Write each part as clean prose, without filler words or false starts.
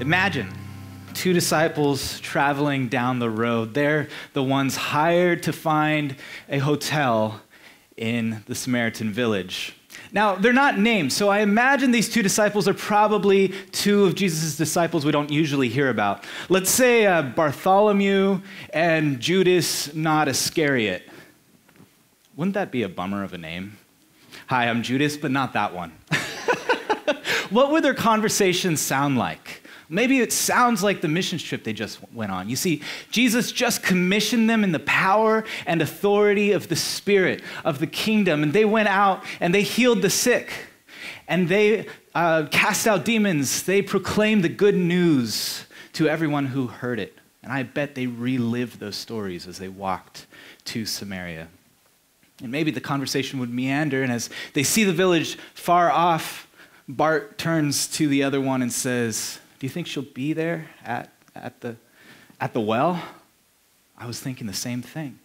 Imagine two disciples traveling down the road. They're the ones hired to find a hotel in the Samaritan village. Now, they're not named, so I imagine these two disciples are probably two of Jesus' disciples we don't usually hear about. Let's say Bartholomew and Judas, not Iscariot. Wouldn't that be a bummer of a name? Hi, I'm Judas, but not that one. What would their conversation sound like? Maybe it sounds like the missions trip they just went on. You see, Jesus just commissioned them in the power and authority of the Spirit, of the kingdom, and they went out and they healed the sick, and they cast out demons. They proclaimed the good news to everyone who heard it, and I bet they relived those stories as they walked to Samaria. And maybe the conversation would meander, and as they see the village far off, Bart turns to the other one and says, "Do you think she'll be there at the well?" I was thinking the same thing.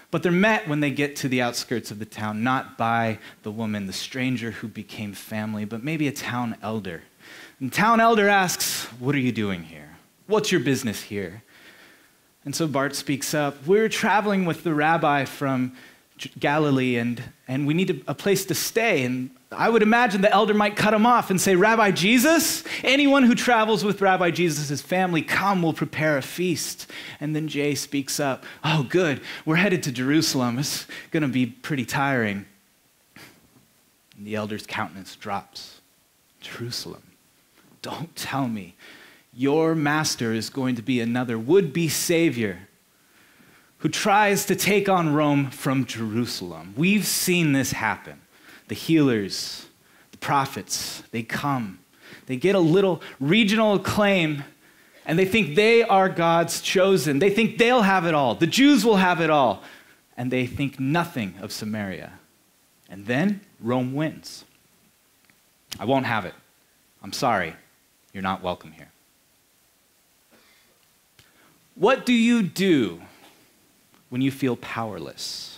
But they're met when they get to the outskirts of the town, not by the woman, the stranger who became family, but maybe a town elder. And the town elder asks, "What are you doing here? What's your business here?" And so Bart speaks up, "We're traveling with the rabbi from Galilee, and we need a place to stay." And I would imagine the elder might cut him off and say, "Rabbi Jesus, anyone who travels with Rabbi Jesus' family, come, we'll prepare a feast." And then Jay speaks up, "Oh, good, we're headed to Jerusalem. It's going to be pretty tiring." And the elder's countenance drops. "Jerusalem? Don't tell me your master is going to be another would-be savior who tries to take on Rome from Jerusalem." We've seen this happen. The healers, the prophets, they come. They get a little regional acclaim, and they think they are God's chosen. They think they'll have it all. The Jews will have it all. And they think nothing of Samaria. And then Rome wins. "I won't have it. I'm sorry. You're not welcome here." What do you do when you feel powerless?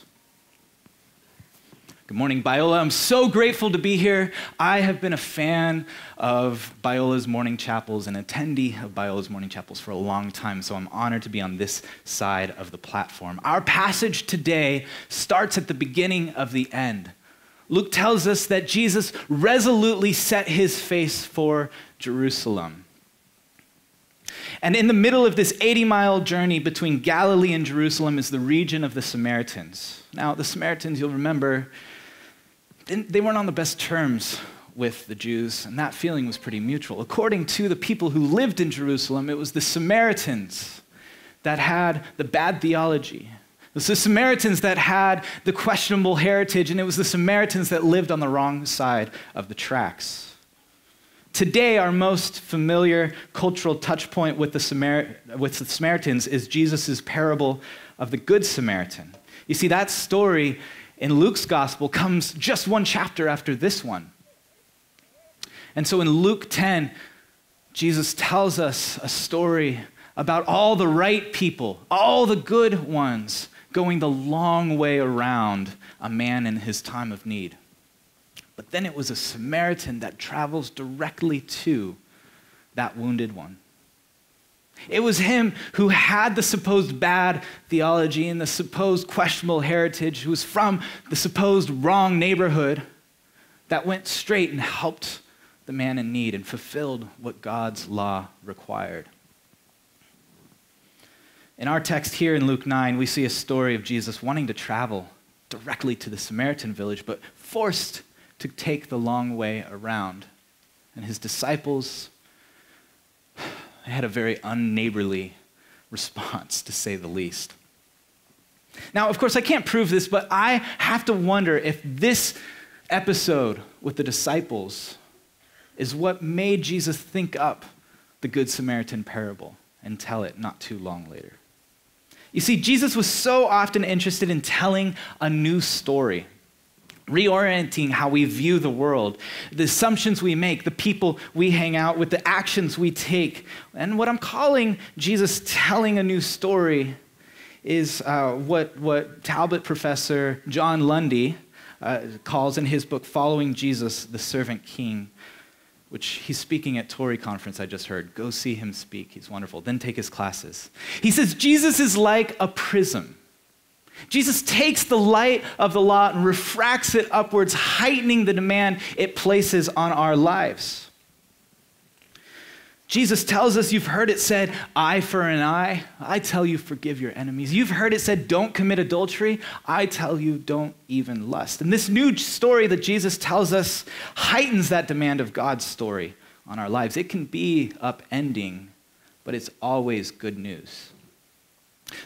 Good morning, Biola. I'm so grateful to be here. I have been a fan of Biola's morning chapels and attendee of Biola's morning chapels for a long time, so I'm honored to be on this side of the platform. Our passage today starts at the beginning of the end. Luke tells us that Jesus resolutely set his face for Jerusalem. And in the middle of this 80-mile journey between Galilee and Jerusalem is the region of the Samaritans. Now, the Samaritans, you'll remember, they weren't on the best terms with the Jews, and that feeling was pretty mutual. According to the people who lived in Jerusalem, it was the Samaritans that had the bad theology. It was the Samaritans that had the questionable heritage, and it was the Samaritans that lived on the wrong side of the tracks. Today, our most familiar cultural touch point with the Samaritans is Jesus' parable of the Good Samaritan. You see, that story in Luke's gospel comes just one chapter after this one. And so in Luke 10, Jesus tells us a story about all the right people, all the good ones, going the long way around a man in his time of need. But then it was a Samaritan that travels directly to that wounded one. It was him who had the supposed bad theology and the supposed questionable heritage, who was from the supposed wrong neighborhood, that went straight and helped the man in need and fulfilled what God's law required. In our text here in Luke 9, we see a story of Jesus wanting to travel directly to the Samaritan village, but forced to take the long way around. And his disciples had a very unneighborly response, to say the least. Now, of course, I can't prove this, but I have to wonder if this episode with the disciples is what made Jesus think up the Good Samaritan parable and tell it not too long later. You see, Jesus was so often interested in telling a new story, reorienting how we view the world, the assumptions we make, the people we hang out with, the actions we take. And what I'm calling Jesus telling a new story is what Talbot professor John Lundy calls in his book, Following Jesus, the Servant King, which he's speaking at Tory conference I just heard. Go see him speak. He's wonderful. Then take his classes. He says, Jesus is like a prism. Jesus takes the light of the law and refracts it upwards, heightening the demand it places on our lives. Jesus tells us, you've heard it said, eye for an eye. I tell you, forgive your enemies. You've heard it said, don't commit adultery. I tell you, don't even lust. And this new story that Jesus tells us heightens that demand of God's story on our lives. It can be upending, but it's always good news.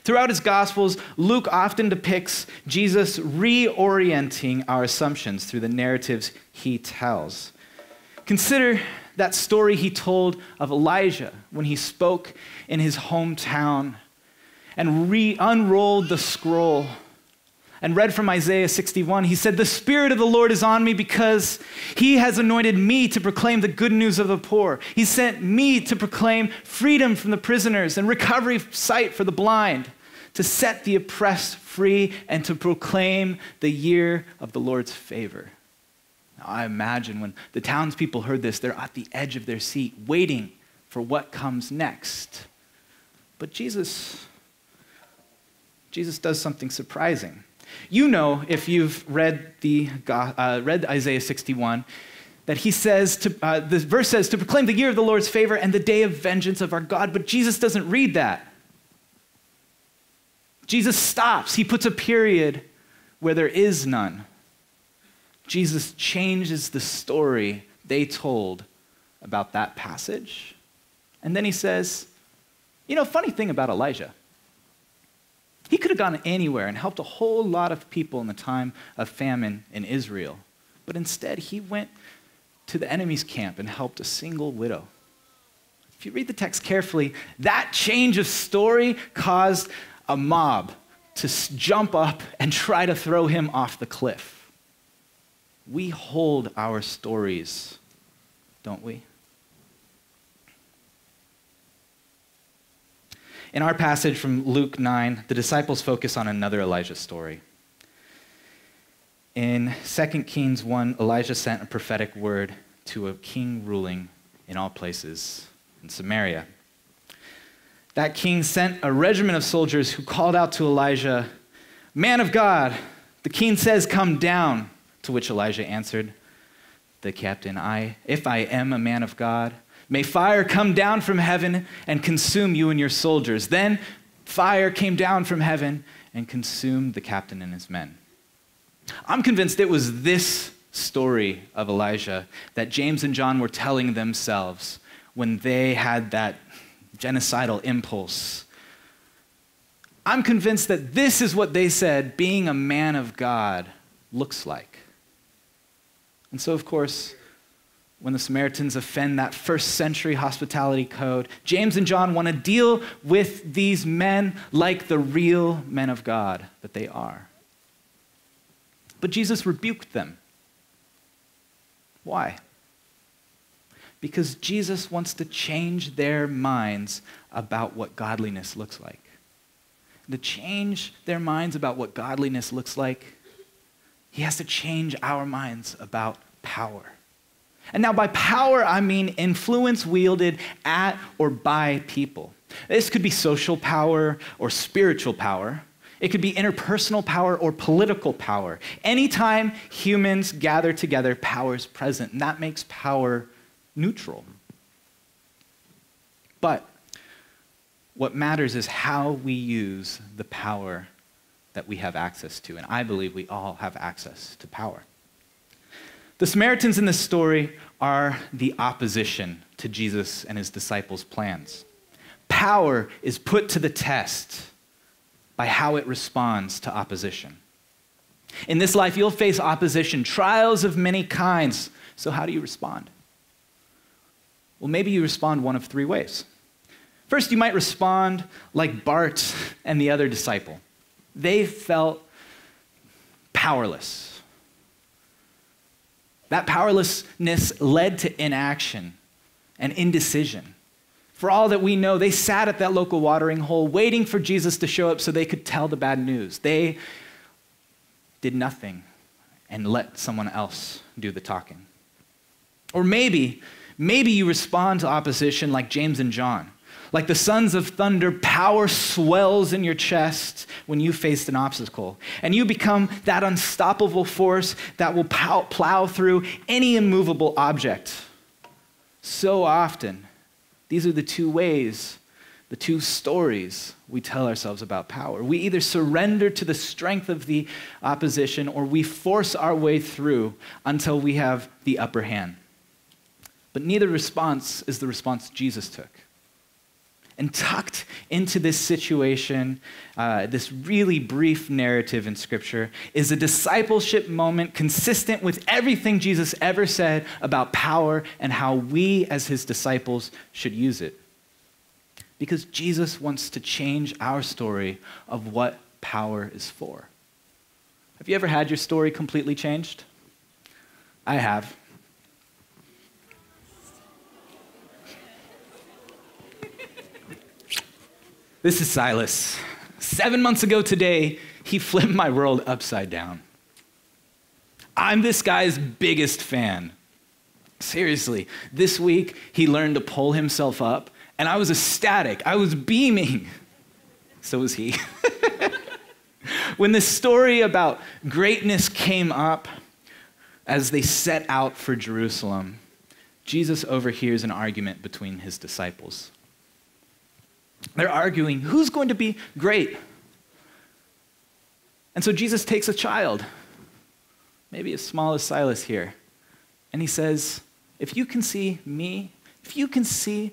Throughout his Gospels, Luke often depicts Jesus reorienting our assumptions through the narratives he tells. Consider that story he told of Elijah when he spoke in his hometown and unrolled the scroll and read from Isaiah 61. He said, "The Spirit of the Lord is on me because he has anointed me to proclaim the good news of the poor. He sent me to proclaim freedom from the prisoners and recovery of sight for the blind, to set the oppressed free and to proclaim the year of the Lord's favor." Now, I imagine when the townspeople heard this, they're at the edge of their seat, waiting for what comes next. But Jesus does something surprising. You know, if you've read Isaiah 61, that he says, this verse says, to proclaim the year of the Lord's favor and the day of vengeance of our God. But Jesus doesn't read that. Jesus stops. He puts a period where there is none. Jesus changes the story they told about that passage. And then he says, funny thing about Elijah. He could have gone anywhere and helped a whole lot of people in the time of famine in Israel. But instead, he went to the enemy's camp and helped a single widow. If you read the text carefully, that change of story caused a mob to jump up and try to throw him off the cliff. We hold our stories, don't we? In our passage from Luke 9, the disciples focus on another Elijah story. In 2 Kings 1, Elijah sent a prophetic word to a king ruling in all places in Samaria. That king sent a regiment of soldiers who called out to Elijah, "Man of God, the king says, come down." To which Elijah answered the captain, "If I am a man of God, may fire come down from heaven and consume you and your soldiers." Then fire came down from heaven and consumed the captain and his men. I'm convinced it was this story of Elijah that James and John were telling themselves when they had that genocidal impulse. I'm convinced that this is what they said being a man of God looks like. And so, of course, when the Samaritans offend that first century hospitality code, James and John want to deal with these men like the real men of God that they are. But Jesus rebuked them. Why? Because Jesus wants to change their minds about what godliness looks like. To change their minds about what godliness looks like, he has to change our minds about power. And now by power, I mean influence wielded at or by people. This could be social power or spiritual power. It could be interpersonal power or political power. Anytime humans gather together, power is present, and that makes power neutral. But what matters is how we use the power that we have access to, and I believe we all have access to power. The Samaritans in this story are the opposition to Jesus and his disciples' plans. Power is put to the test by how it responds to opposition. In this life, you'll face opposition, trials of many kinds. So how do you respond? Well, maybe you respond one of three ways. First, you might respond like Bart and the other disciple. They felt powerless. That powerlessness led to inaction and indecision. For all that we know, they sat at that local watering hole waiting for Jesus to show up so they could tell the bad news. They did nothing and let someone else do the talking. Or maybe Maybe you respond to opposition like James and John. Like the sons of thunder, power swells in your chest when you face an obstacle. And you become that unstoppable force that will plow through any immovable object. So often, these are the two ways, the two stories we tell ourselves about power. We either surrender to the strength of the opposition or we force our way through until we have the upper hand. But neither response is the response Jesus took. And tucked into this situation, this really brief narrative in Scripture, is a discipleship moment consistent with everything Jesus ever said about power and how we as his disciples should use it. Because Jesus wants to change our story of what power is for. Have you ever had your story completely changed? I have. This is Silas. 7 months ago today, he flipped my world upside down. I'm this guy's biggest fan. Seriously, this week he learned to pull himself up, and I was ecstatic. I was beaming. So was he. When the story about greatness came up as they set out for Jerusalem, Jesus overhears an argument between his disciples. They're arguing, who's going to be great? And so Jesus takes a child, maybe as small as Silas here, and he says, if you can see me, if you can see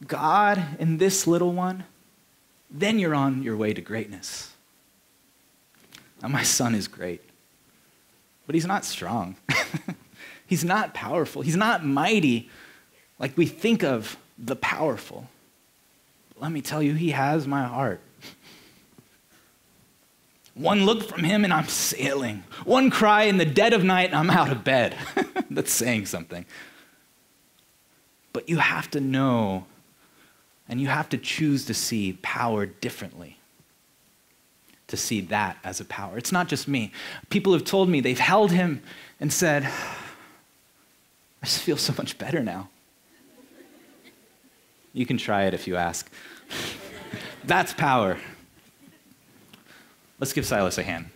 God in this little one, then you're on your way to greatness. Now, my son is great, but he's not strong. He's not powerful. He's not mighty like we think of the powerful. Let me tell you, he has my heart. One look from him and I'm sailing. One cry in the dead of night and I'm out of bed. That's saying something. But you have to know and you have to choose to see power differently. To see that as a power. It's not just me. People have told me they've held him and said, I just feel so much better now. You can try it if you ask. That's power. Let's give Silas a hand.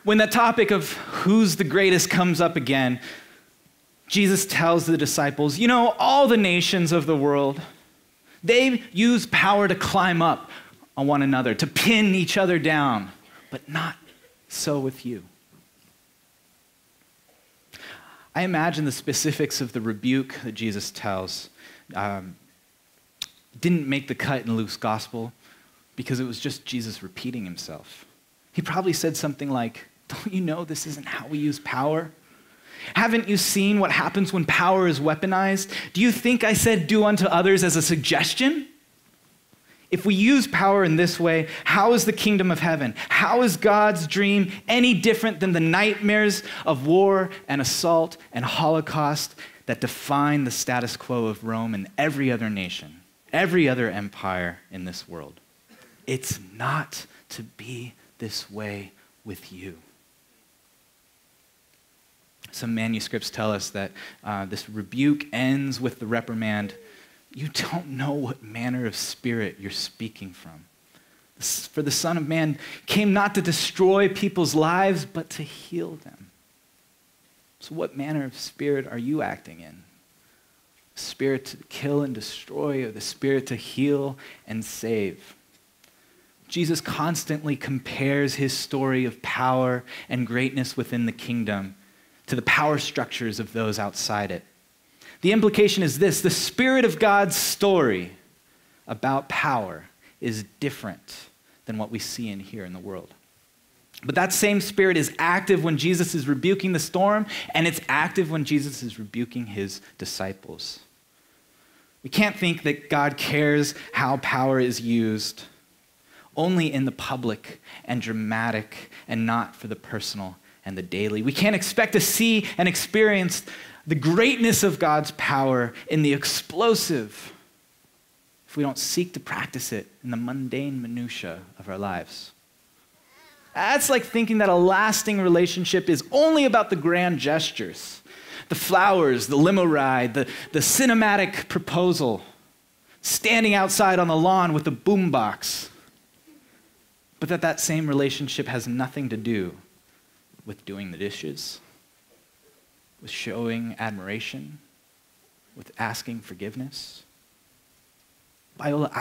When the topic of who's the greatest comes up again, Jesus tells the disciples, you know, all the nations of the world, they use power to climb up on one another, to pin each other down, but not so with you. I imagine the specifics of the rebuke that Jesus tells didn't make the cut in Luke's gospel because it was just Jesus repeating himself. He probably said something like, don't you know this isn't how we use power? Haven't you seen what happens when power is weaponized? Do you think I said do unto others as a suggestion? If we use power in this way, how is the kingdom of heaven? How is God's dream any different than the nightmares of war and assault and Holocaust that define the status quo of Rome and every other nation, every other empire in this world? It's not to be this way with you. Some manuscripts tell us that this rebuke ends with the reprimand, you don't know what manner of spirit you're speaking from. For the Son of Man came not to destroy people's lives, but to heal them. So what manner of spirit are you acting in? The spirit to kill and destroy, or the spirit to heal and save? Jesus constantly compares his story of power and greatness within the kingdom to the power structures of those outside it. The implication is this: the Spirit of God's story about power is different than what we see and hear in the world. But that same Spirit is active when Jesus is rebuking the storm, and it's active when Jesus is rebuking his disciples. We can't think that God cares how power is used only in the public and dramatic and not for the personal and the daily. We can't expect to see and experience the greatness of God's power in the explosive if we don't seek to practice it in the mundane minutia of our lives. That's like thinking that a lasting relationship is only about the grand gestures, the flowers, the limo ride, the cinematic proposal, standing outside on the lawn with a boombox. But that same relationship has nothing to do with doing the dishes, with showing admiration, with asking forgiveness. Biola,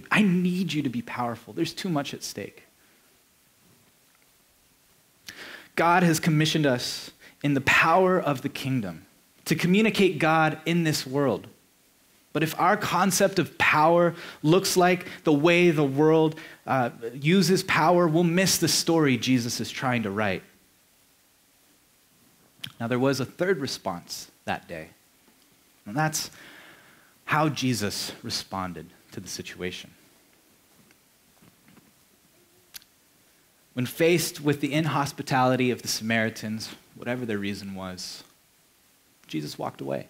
I need you to be powerful. There's too much at stake. God has commissioned us in the power of the kingdom to communicate God in this world. But if our concept of power looks like the way the world uses power, we'll miss the story Jesus is trying to write. Now, there was a third response that day, and that's how Jesus responded to the situation. When faced with the inhospitality of the Samaritans, whatever their reason was, Jesus walked away.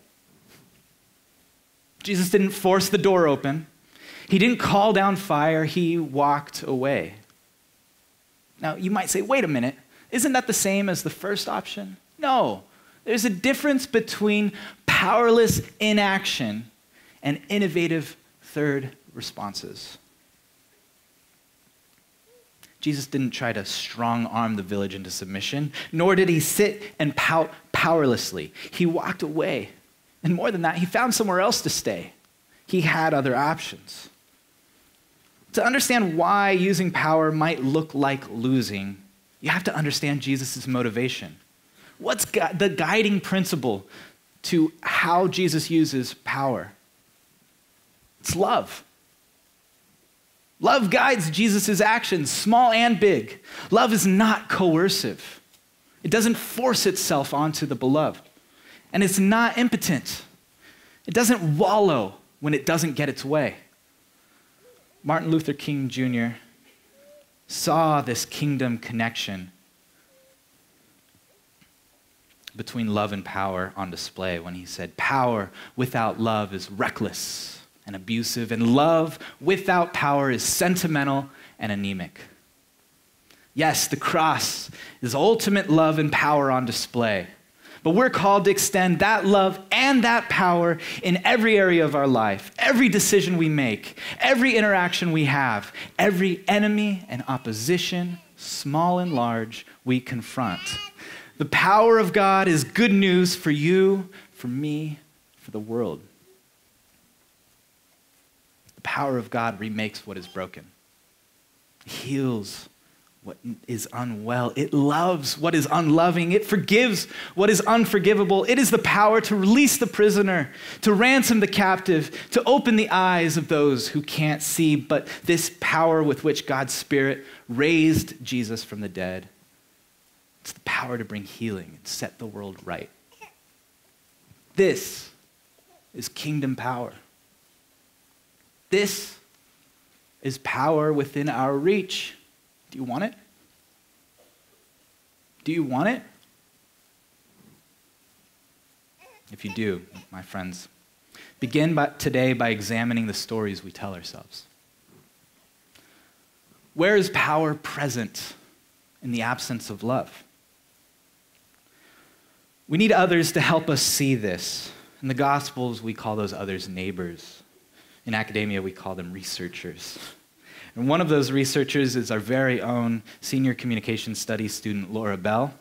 Jesus didn't force the door open. He didn't call down fire. He walked away. Now, you might say, wait a minute, isn't that the same as the first option? No. There's a difference between powerless inaction and innovative third responses. Jesus didn't try to strong-arm the village into submission, nor did he sit and pout powerlessly. He walked away. And more than that, he found somewhere else to stay. He had other options. To understand why using power might look like losing, you have to understand Jesus' motivation. What's the guiding principle to how Jesus uses power? It's love. Love guides Jesus' actions, small and big. Love is not coercive. It doesn't force itself onto the beloved. And it's not impotent. It doesn't wallow when it doesn't get its way. Martin Luther King Jr. saw this kingdom connection between love and power on display when he said, "Power without love is reckless and abusive, and love without power is sentimental and anemic." Yes, the cross is ultimate love and power on display. But we're called to extend that love and that power in every area of our life, every decision we make, every interaction we have, every enemy and opposition, small and large, we confront. The power of God is good news for you, for me, for the world. The power of God remakes what is broken. It heals what is unwell. It loves what is unloving. It forgives what is unforgivable. It is the power to release the prisoner, to ransom the captive, to open the eyes of those who can't see. But this power with which God's Spirit raised Jesus from the dead, it's the power to bring healing and set the world right. This is kingdom power. This is power within our reach. Do you want it? Do you want it? If you do, my friends, begin today by examining the stories we tell ourselves. Where is power present in the absence of love? We need others to help us see this. In the Gospels, we call those others neighbors. In academia, we call them researchers. And one of those researchers is our very own senior communications studies student, Laura Bell.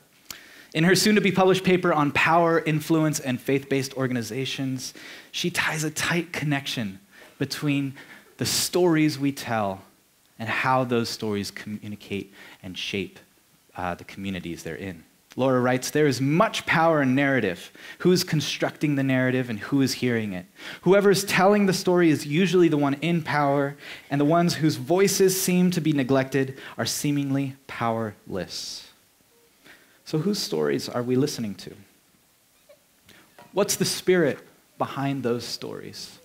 In her soon-to-be published paper on power, influence, and faith-based organizations, she ties a tight connection between the stories we tell and how those stories communicate and shape the communities they're in. Laura writes, "There is much power in narrative. Who is constructing the narrative and who is hearing it? Whoever is telling the story is usually the one in power, and the ones whose voices seem to be neglected are seemingly powerless." So whose stories are we listening to? What's the spirit behind those stories?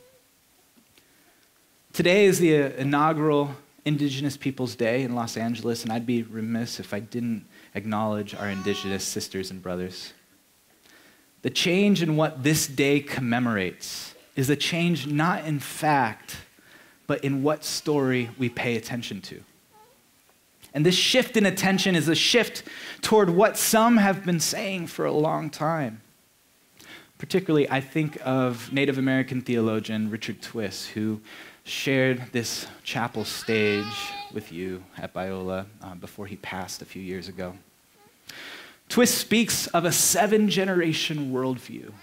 Today is the inaugural Indigenous Peoples Day in Los Angeles, and I'd be remiss if I didn't acknowledge our Indigenous sisters and brothers. The change in what this day commemorates is a change not in fact, but in what story we pay attention to. And this shift in attention is a shift toward what some have been saying for a long time. Particularly, I think of Native American theologian Richard Twiss, who shared this chapel stage with you at Biola before he passed a few years ago. Twiss speaks of a 7-generation worldview.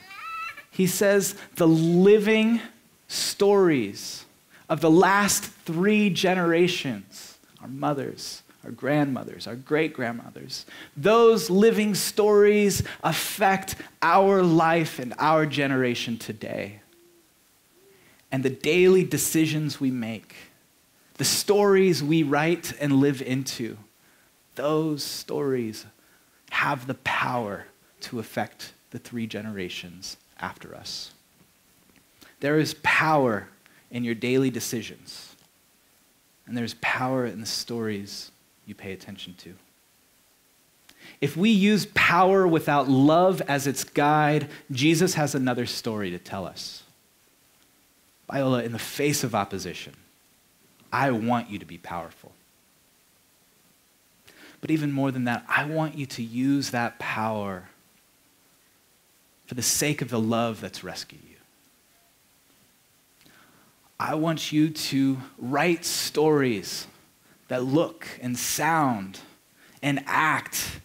He says the living stories of the last 3 generations, our mothers, our grandmothers, our great-grandmothers, those living stories affect our life and our generation today. And the daily decisions we make, the stories we write and live into, those stories have the power to affect the 3 generations after us. There is power in your daily decisions, and there's power in the stories you pay attention to. If we use power without love as its guide, Jesus has another story to tell us. Biola, in the face of opposition, I want you to be powerful. But even more than that, I want you to use that power for the sake of the love that's rescued you. I want you to write stories that look and sound and act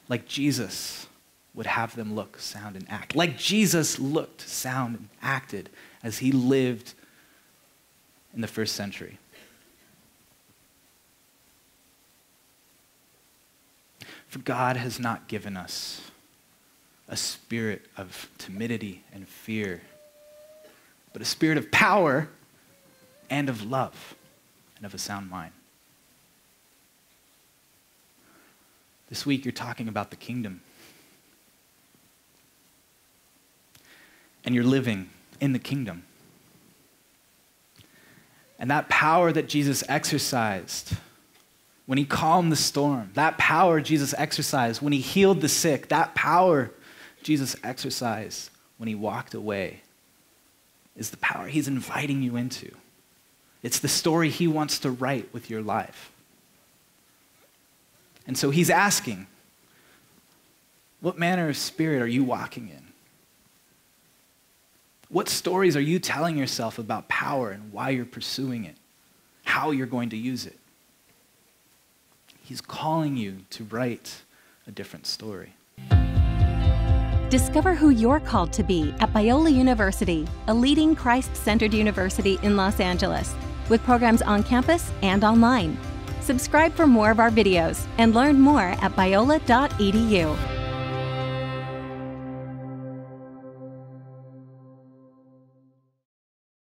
like Jesus would have them look, sound, and act. Like Jesus looked, sound, and acted as he lived in the first century. For God has not given us a spirit of timidity and fear, but a spirit of power and of love and of a sound mind. This week, you're talking about the kingdom. And you're living in the kingdom. And that power that Jesus exercised when he calmed the storm, that power Jesus exercised when he healed the sick, that power Jesus exercised when he walked away is the power he's inviting you into. It's the story he wants to write with your life. And so he's asking, what manner of spirit are you walking in? What stories are you telling yourself about power and why you're pursuing it? How you're going to use it? He's calling you to write a different story. Discover who you're called to be at Biola University, a leading Christ-centered university in Los Angeles, with programs on campus and online. Subscribe for more of our videos and learn more at biola.edu.